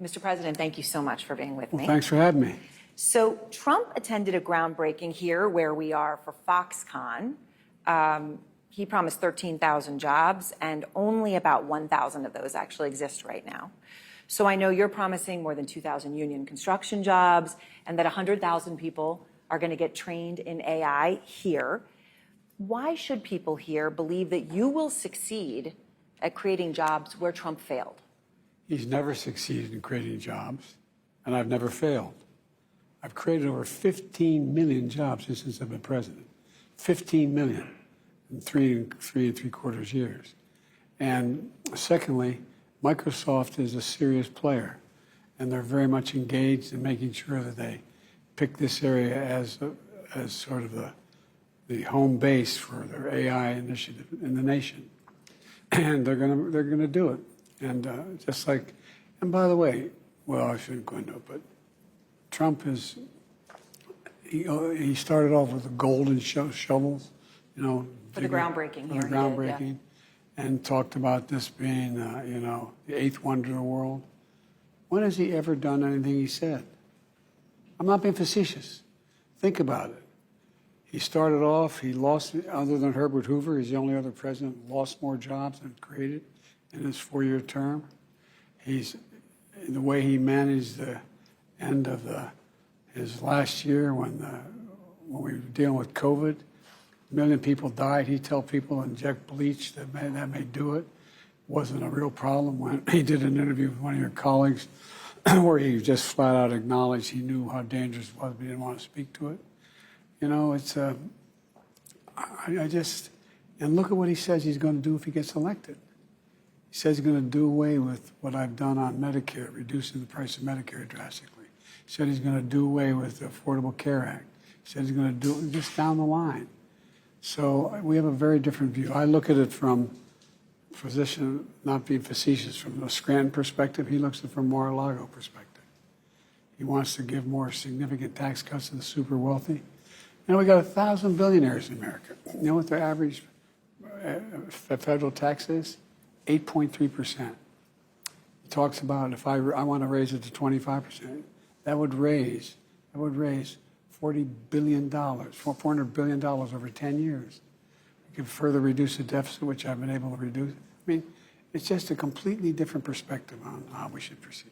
Mr. President, thank you so much for being with me. Thanks for having me. So Trump attended a groundbreaking here where we are for Foxconn. He promised 13,000 jobs, and only about 1,000 of those actually exist right now. So I know you're promising more than 2,000 union construction jobs and that 100,000 people are going to get trained in AI here. Why should people here believe that you will succeed at creating jobs where Trump failed? He's never succeeded in creating jobs, and I've never failed. I've created over 15 million jobs since I've been president. 15 million in three and three-quarters years. And secondly, Microsoft is a serious player, and they're very much engaged in making sure that they pick this area as sort of the home base for their AI initiative in the nation. And they're gonna do it. And just like, and by the way, well, I shouldn't go into it, but Trump is, he started off with the golden shovels, you know. For the groundbreaking here. For the groundbreaking, and talked about this being, you know, the eighth wonder of the world. When has he ever done anything he said? I'm not being facetious. Think about it. He started off, he lost, other than Herbert Hoover, he's the only other president who lost more jobs than created in his four-year term. He's, the way he managed the end of his last year when we were dealing with COVID, 1 million people died. He'd tell people inject bleach, that may do it. Wasn't a real problem. When he did an interview with one of your colleagues where he just flat out acknowledged he knew how dangerous it was, but he didn't want to speak to it. You know, it's, I just, and look at what he says he's going to do if he gets elected. He says he's going to do away with what I've done on Medicare, reducing the price of Medicare drastically. He said he's going to do away with the Affordable Care Act. He said he's going to do it just down the line. So we have a very different view. I look at it from physician, not being facetious, from a Scranton perspective. He looks at it from Mar-a-Lago perspective. He wants to give more significant tax cuts to the super wealthy. You know, we got 1,000 billionaires in America. You know what their average federal tax is? 8.3%. He talks about if I want to raise it to 25%, that would raise $40 billion, $400 billion over 10 years. We can further reduce the deficit, which I've been able to reduce. I mean, it's just a completely different perspective on how we should proceed.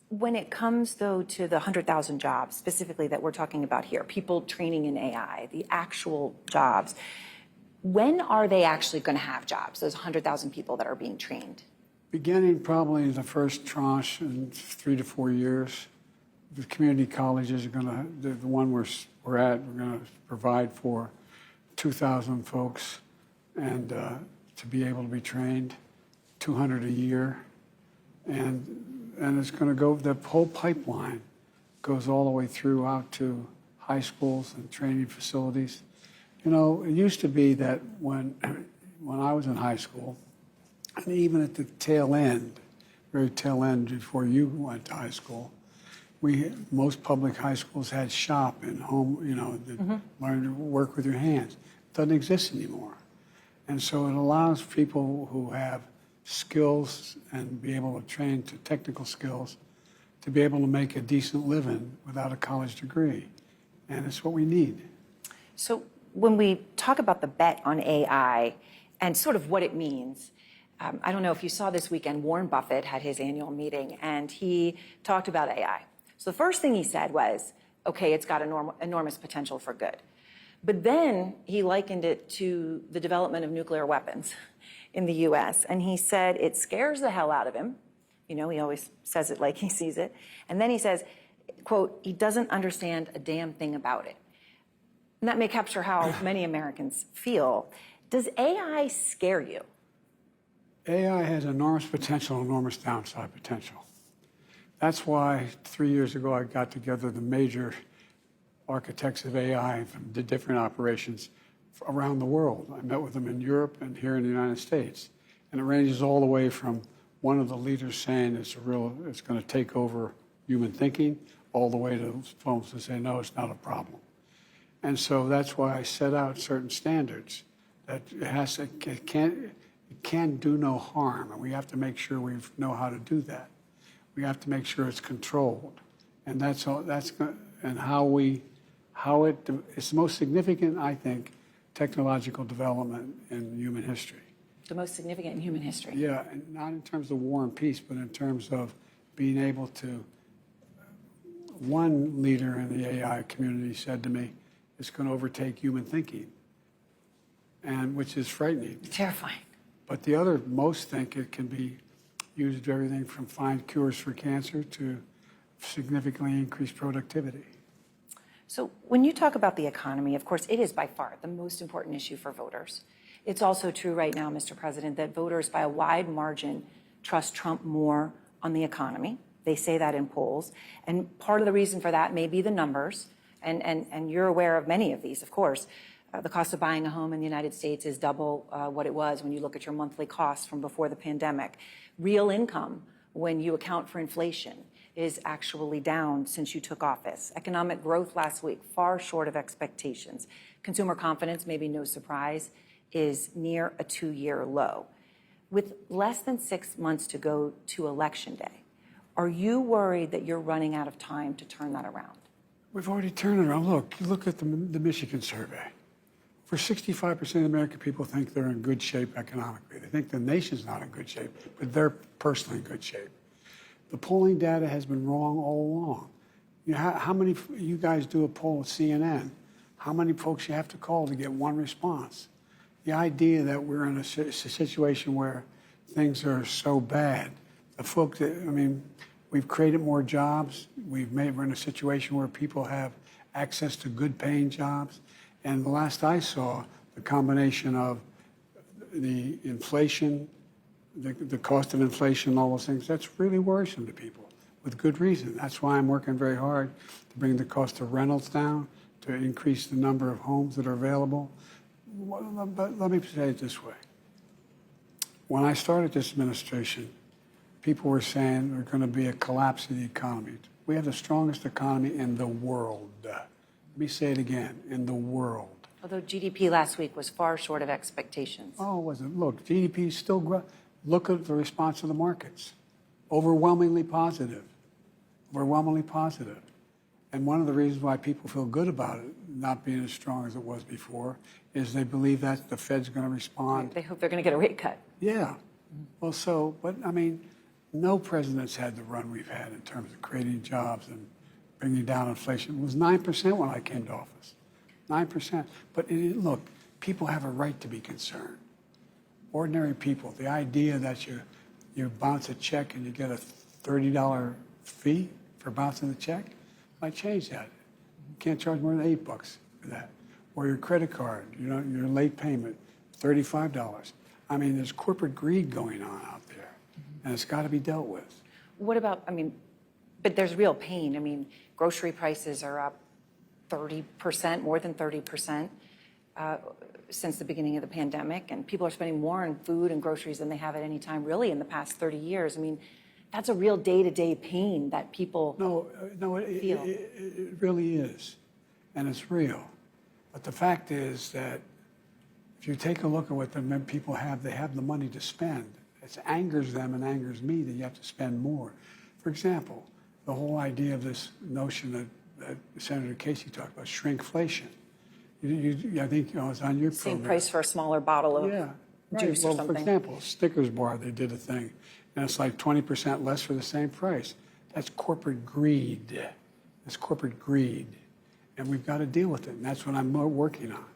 When it comes, though, to the 100,000 jobs specifically that we're talking about here, people training in AI, the actual jobs, when are they actually going to have jobs, those 100,000 people that are being trained? Beginning probably the first tranche in 3 to 4 years. The community colleges are going to, the one we're at, we're going to provide for 2,000 folks and to be able to be trained, 200 a year. And it's going to go, the whole pipeline goes all the way through out to high schools and training facilities. You know, it used to be that when I was in high school, and even at the tail end, very tail end before you went to high school, most public high schools had shop and home, you know, learn to work with your hands. It doesn't exist anymore. And so it allows people who have skills and be able to train to technical skills to be able to make a decent living without a college degree. And it's what we need. So when we talk about the bet on AI and sort of what it means, I don't know if you saw this weekend, Warren Buffett had his annual meeting and he talked about AI. So the first thing he said was, okay, it's got enormous potential for good. But then he likened it to the development of nuclear weapons in the US. And he said it scares the hell out of him. You know, he always says it like he sees it. And then he says, quote, he doesn't understand a damn thing about it. And that may capture how many Americans feel. Does AI scare you? AI has enormous potential, enormous downside potential. That's why 3 years ago I got together the major architects of AI from the different operations around the world. I met with them in Europe and here in the United States. And it ranges all the way from one of the leaders saying it's going to take over human thinking, all the way to folks that say, no, it's not a problem. And so that's why I set out certain standards that it can't do no harm, and we have to make sure we know how to do that. We have to make sure it's controlled, and that's all. It's the most significant, I think, technological development in human history. The most significant in human history. Yeah, and not in terms of war and peace, but in terms of being able to. One leader in the AI community said to me, "It's going to overtake human thinking," and which is frightening. Terrifying. But the other, most think it can be used for everything from find cures for cancer to significantly increase productivity. So when you talk about the economy, of course, it is by far the most important issue for voters. It's also true right now, Mr. President, that voters by a wide margin trust Trump more on the economy. They say that in polls. And part of the reason for that may be the numbers. And you're aware of many of these, of course. The cost of buying a home in the United States is double what it was when you look at your monthly costs from before the pandemic. Real income, when you account for inflation, is actually down since you took office. Economic growth last week, far short of expectations. Consumer confidence, maybe no surprise, is near a 2-year low. With less than 6 months to go to Election Day, are you worried that you're running out of time to turn that around? We've already turned it around. Look, you look at the Michigan survey. For 65% of American people think they're in good shape economically. They think the nation's not in good shape, but they're personally in good shape. The polling data has been wrong all along. You know, how many, you guys do a poll at CNN, how many folks you have to call to get one response? The idea that we're in a situation where things are so bad, the folks that, I mean, we've created more jobs. We're in a situation where people have access to good paying jobs. And the last I saw, the combination of the inflation, the cost of inflation, and all those things, that's really worrisome to people with good reason. That's why I'm working very hard to bring the cost of rentals down, to increase the number of homes that are available. But let me say it this way. When I started this administration, people were saying there's going to be a collapse of the economy. We have the strongest economy in the world. Let me say it again, in the world. Although GDP last week was far short of expectations. Oh, it wasn't. Look, GDP is still growing. Look at the response of the markets. Overwhelmingly positive. Overwhelmingly positive. And one of the reasons why people feel good about it not being as strong as it was before is they believe that the Fed's going to respond. They hope they're going to get a rate cut. Yeah. Well, so, but I mean, no president's had the run we've had in terms of creating jobs and bringing down inflation. It was 9% when I came to office. 9%. But look, people have a right to be concerned. Ordinary people, the idea that you bounce a check and you get a $30 fee for bouncing the check, I changed that. You can't charge more than $8 for that. Or your credit card, you know, your late payment, $35. I mean, there's corporate greed going on out there, and it's got to be dealt with. What about, I mean, but there's real pain. I mean, grocery prices are up 30%, more than 30%. Since the beginning of the pandemic, and people are spending more on food and groceries than they have at any time really in the past 30 years. I mean, that's a real day-to-day pain that people feel. It really is, and it's real. But the fact is that if you take a look at what the people have, they have the money to spend. It angers them and angers me that you have to spend more. For example, the whole idea of this notion that Senator Casey talked about, shrinkflation. I think it's on your Same program. price for a smaller bottle of juice or Well, something. for example, Snickers bar, they did a thing, and it's like 20% less for the same price. That's corporate greed. That's corporate greed. And we've got to deal with it, and that's what I'm working on.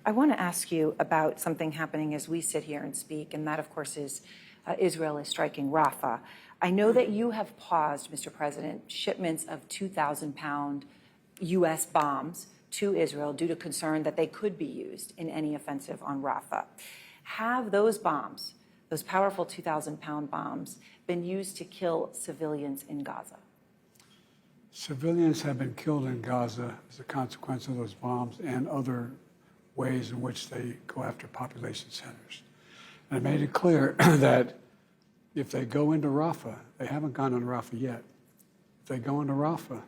I want to ask you about something happening as we sit here and speak, and that, of course, is Israel is striking Rafah. I know that you have paused, Mr. President, shipments of 2,000-pound U.S. bombs to Israel due to concern that they could be used in any offensive on Rafah. Have those bombs, those powerful 2,000-pound bombs, been used to kill civilians in Gaza? Civilians have been killed in Gaza as a consequence of those bombs and other ways in which they go after population centers. And I made it clear that if they go into Rafah, they haven't gone into Rafah yet. If they go into Rafah,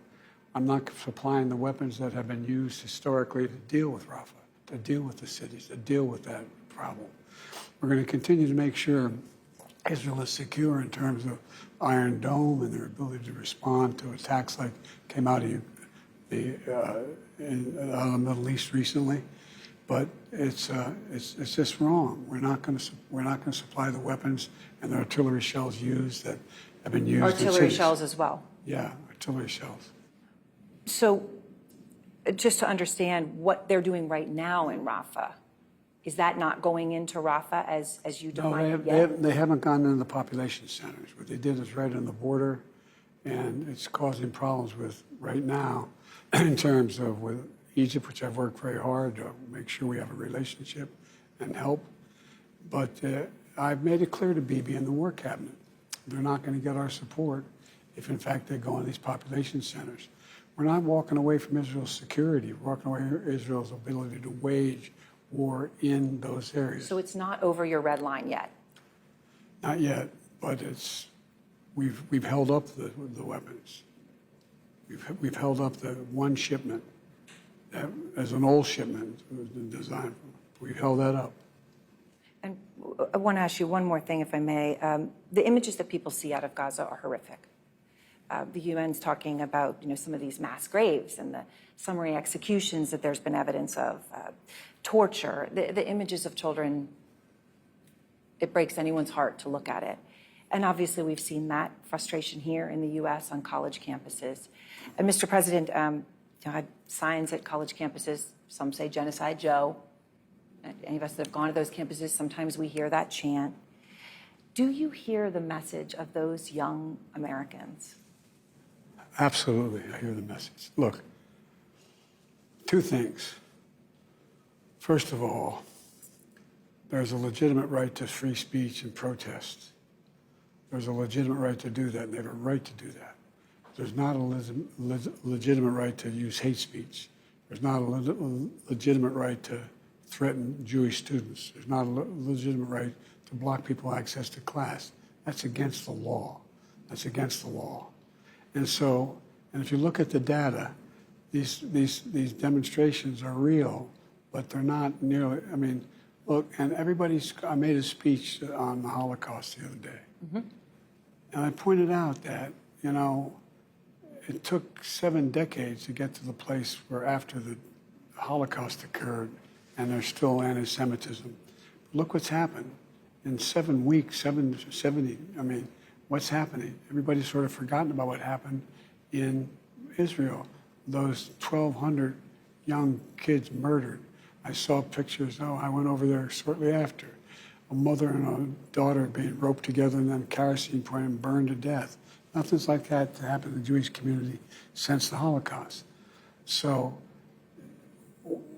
I'm not supplying the weapons that have been used historically to deal with Rafah, to deal with the cities, to deal with that problem. We're going to continue to make sure Israel is secure in terms of Iron Dome and their ability to respond to attacks like came out of the Middle East recently. But it's just wrong. We're not going to supply the weapons and the artillery shells used that have been used. Artillery shells as well. Yeah, artillery shells. So, just to understand what they're doing right now in Rafah, is that not going into Rafah as you define it yet? They haven't gone into the population centers. What they did is right on the border, and it's causing problems with right now in terms of with Egypt, which I've worked very hard to make sure we have a relationship and help. But I've made it clear to Bibi and the War Cabinet, they're not going to get our support if, in fact, they go in these population centers. We're not walking away from Israel's security. We're walking away from Israel's ability to wage war in those areas. So it's not over your red line yet? Not yet, but we've held up the weapons. We've held up the one shipment that, as an old shipment, it was designed for. We've held that up. And I want to ask you one more thing, if I may. The images that people see out of Gaza are horrific. The UN's talking about, some of these mass graves and the summary executions that there's been evidence of, torture. The images of children, it breaks anyone's heart to look at it. And obviously, we've seen that frustration here in the U.S. on college campuses. And Mr. President, I had signs at college campuses. Some say Genocide Joe. Any of us that have gone to those campuses, sometimes we hear that chant. Do you hear the message of those young Americans? Absolutely, I hear the message. Look, two things. First of all, there's a legitimate right to free speech and protest. There's a legitimate right to do that, and they have a right to do that. There's not a legitimate right to use hate speech. There's not a legitimate right to threaten Jewish students. There's not a legitimate right to block people access to class. That's against the law. That's against the law. And so, and if you look at the data, these demonstrations are real, but they're not nearly, look, and I made a speech on the Holocaust the other day. Mm-hmm. And I pointed out that, it took 7 decades to get to the place where after the Holocaust occurred, and there's still anti-Semitism. Look what's happened. In 7 weeks, 70, what's happening? Everybody's sort of forgotten about what happened in Israel. Those 1,200 young kids murdered. I saw pictures, I went over there shortly after. A mother and a daughter being roped together and then kerosene poured and burned to death. Nothing's like that to happen in the Jewish community since the Holocaust. So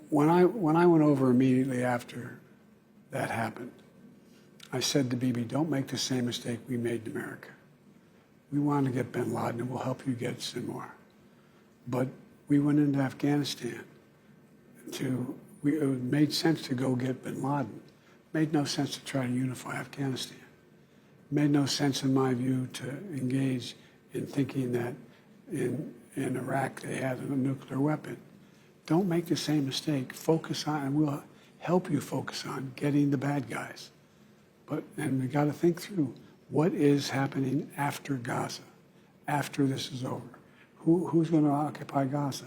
when I went over immediately after that happened, I said to Bibi, don't make the same mistake we made in America. We want to get bin Laden, and we'll help you get Sinwar. But we went into Afghanistan it made sense to go get bin Laden. It made no sense to try to unify Afghanistan. It made no sense, in my view, to engage in thinking that in Iraq they had a nuclear weapon. Don't make the same mistake. Focus on, and we'll help you focus on getting the bad guys. And we got to think through what is happening after Gaza, after this is over. Who's going to occupy Gaza?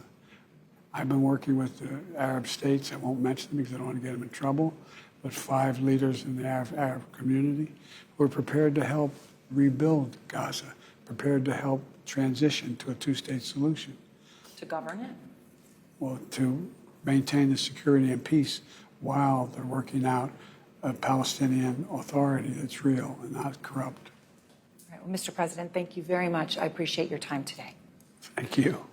I've been working with the Arab states. I won't mention them because I don't want to get them in trouble, but 5 leaders in the Arab community who are prepared to help rebuild Gaza, prepared to help transition to a 2-state solution. To govern it? Well, to maintain the security and peace while they're working out a Palestinian authority that's real and not corrupt. All right. Well, Mr. President, thank you very much. I appreciate your time today. Thank you.